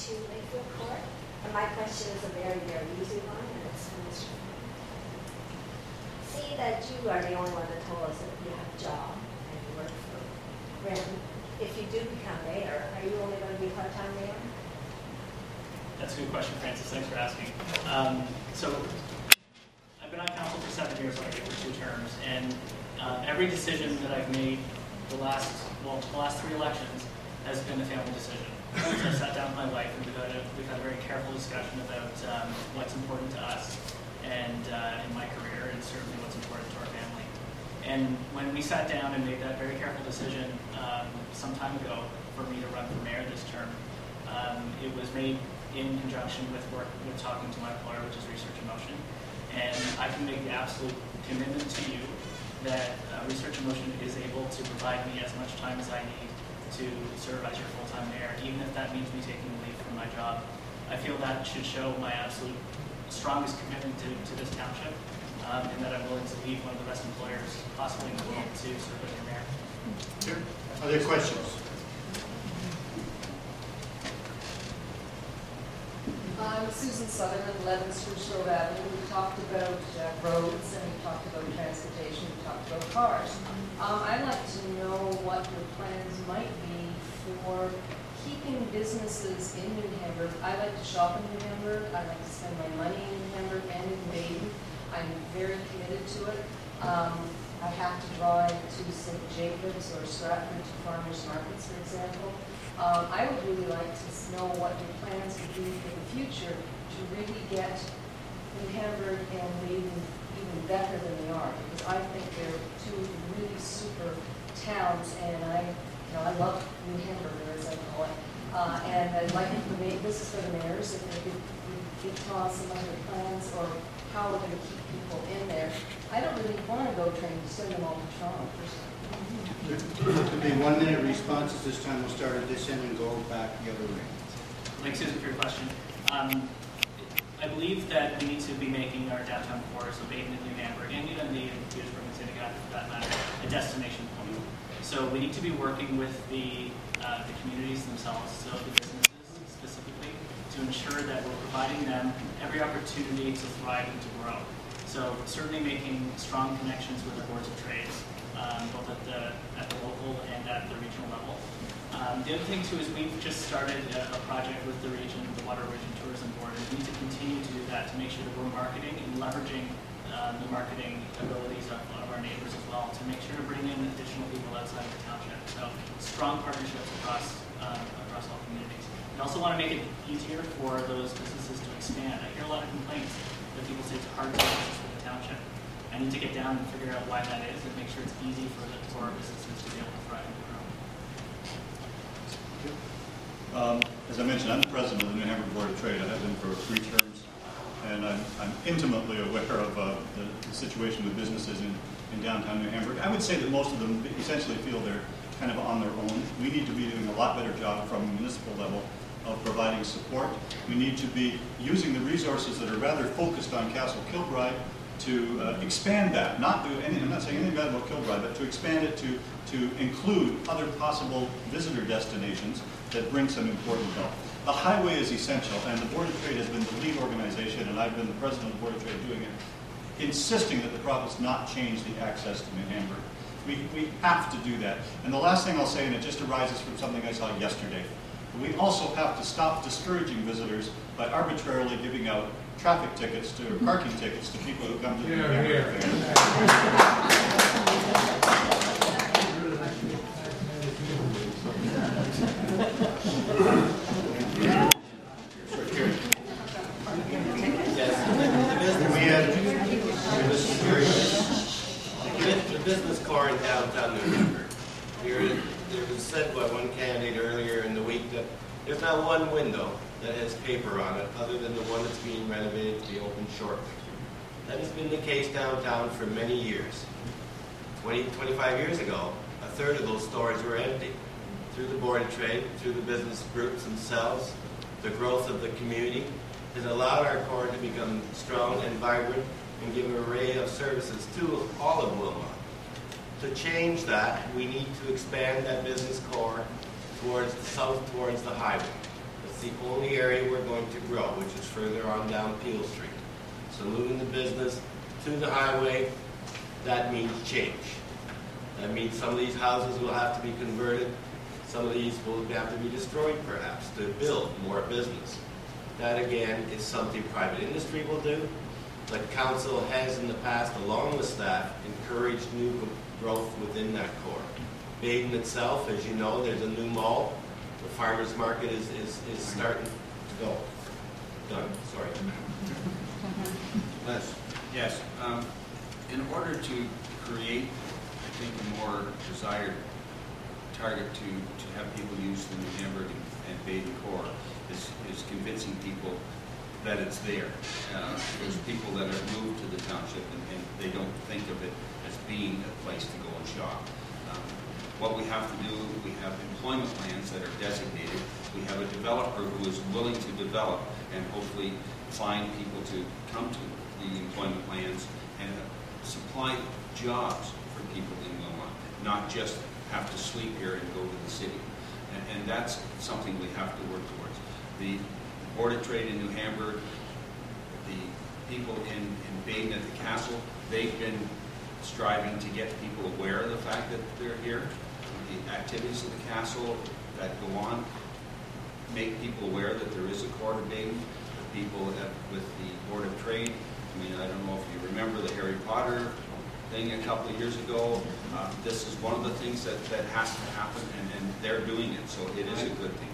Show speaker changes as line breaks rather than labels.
to Lakeville Court. And my question is a very, very easy one, and it's for Mr. See that you are the only one that told us that you have a job and you work for Ren. If you do become mayor, are you only going to be part-time mayor?
That's a good question, Francis. Thanks for asking. So I've been on council for 7 years, like for 2 terms, and every decision that I've made the last 3 elections has been a family decision. So I sat down with my wife and we've had a very careful discussion about what's important to us and in my career, and certainly what's important to our family. And when we sat down and made that very careful decision some time ago for me to run for mayor this term, it was made in conjunction with talking to my employer, which is Research in Motion. And I can make the absolute commitment to you that Research in Motion is able to provide me as much time as I need to serve as your full-time mayor, even if that means me taking leave from my job. I feel that should show my absolute strongest commitment to this township, and that I'm willing to leave one of the best employers possibly in the world to serve as your mayor.
Sure. Are there questions?
I'm Susan Sutherland, 11 Spruce Grove Avenue. We talked about roads, and we talked about transportation, we talked about cars. I'd like to know what your plans might be for keeping businesses in New Hamburg. I like to shop in New Hamburg. I like to spend my money in New Hamburg and in Baden. I'm very committed to it. I have to drive to St. Jacobs or Stratford to farmers markets, for example. I would really like to know what your plans would be for the future to really get New Hamburg and Baden even better than they are, because I think they're 2 really super towns, and I love New Hamburg, as I call it. And I'd like to make this is for the mayors, if they could tell us some of their plans or how we're going to keep people in there. I don't really want to go train to send them all to Toronto.
There'll be 1-minute responses this time. We'll start at this end and go back the other way.
Thanks, Susan, for your question. I believe that we need to be making our downtown core, so Baden and New Hamburg, and even the Petersburg and Synagogue, for that matter, a destination point. So we need to be working with the communities themselves, so the businesses specifically, to ensure that we're providing them every opportunity to thrive and to grow. So certainly making strong connections with the boards of trades, both at the local and at the regional level. The other thing too is we've just started a project with the region, the Water Region Tourism Board, and we need to continue to do that to make sure that we're marketing and leveraging the marketing abilities of our neighbors as well, to make sure to bring in additional people outside of the township. So strong partnerships across all communities. We also want to make it easier for those businesses to expand. I hear a lot of complaints that people say it's hard to do business with the township. I need to get down and figure out why that is and make sure it's easy for our businesses to be able to thrive and grow.
As I mentioned, I'm the president of the New Hamburg Board of Trade. I have been for 3 terms, and I'm intimately aware of the situation with businesses in downtown New Hamburg. I would say that most of them essentially feel they're kind of on their own. We need to be doing a lot better job from the municipal level of providing support. We need to be using the resources that are rather focused on Castle Kilbride to expand that, not do anything, I'm not saying anything bad about Kilbride, but to expand it to include other possible visitor destinations that bring some important help. The highway is essential, and the Board of Trade has been the lead organization, and I've been the president of the Board of Trade doing it, insisting that the province not change the access to New Hamburg. We have to do that. And the last thing I'll say, and it just arises from something I saw yesterday, we also have to stop discouraging visitors by arbitrarily giving out traffic tickets or parking tickets to people who come to the New Hamburg Fair.
The business core in downtown New Hamburg. It was said by one candidate earlier in the week that there's not one window that has paper on it other than the one that's being renovated to be open shortly. That has been the case downtown for many years. 25 years ago, a third of those stores were empty. Through the Board of Trade, through the business groups themselves, the growth of the community has allowed our core to become strong and vibrant and give an array of services to all of Wilmot. To change that, we need to expand that business core towards the south, towards the highway. The It's the only area we're going to grow, which is further on down Peel Street. So moving the business to the highway, that means change. That means some of these houses will have to be converted. Some of these will have to be destroyed, perhaps, to build more business. That, again, is something private industry will do, but council has in the past, along with staff, encouraged new growth within that core. Baden itself, as you know, there's a new mall. The farmers market is starting to go. Done, sorry.
Les?
Yes. In order to create, I think, a more desired target to have people use the New Hamburg and Baden core is convincing people that it's there. There's people that have moved to the township and they don't think of it as being a place to go and shop. What we have to do, we have employment plans that are designated. We have a developer who is willing to develop and hopefully find people to come to the employment plans and supply jobs for people in Wilmot, not just have to sleep here and go to the city. And that's something we have to work towards. The Board of Trade in New Hamburg, the people in Baden at the castle, they've been striving to get people aware of the fact that they're here. The activities of the castle that go on make people aware that there is a core to Baden. The people with the Board of Trade, I mean, I don't know if you remember the Harry Potter thing a couple of years ago. This is one of the things that has to happen, and they're doing it, so it is a good thing.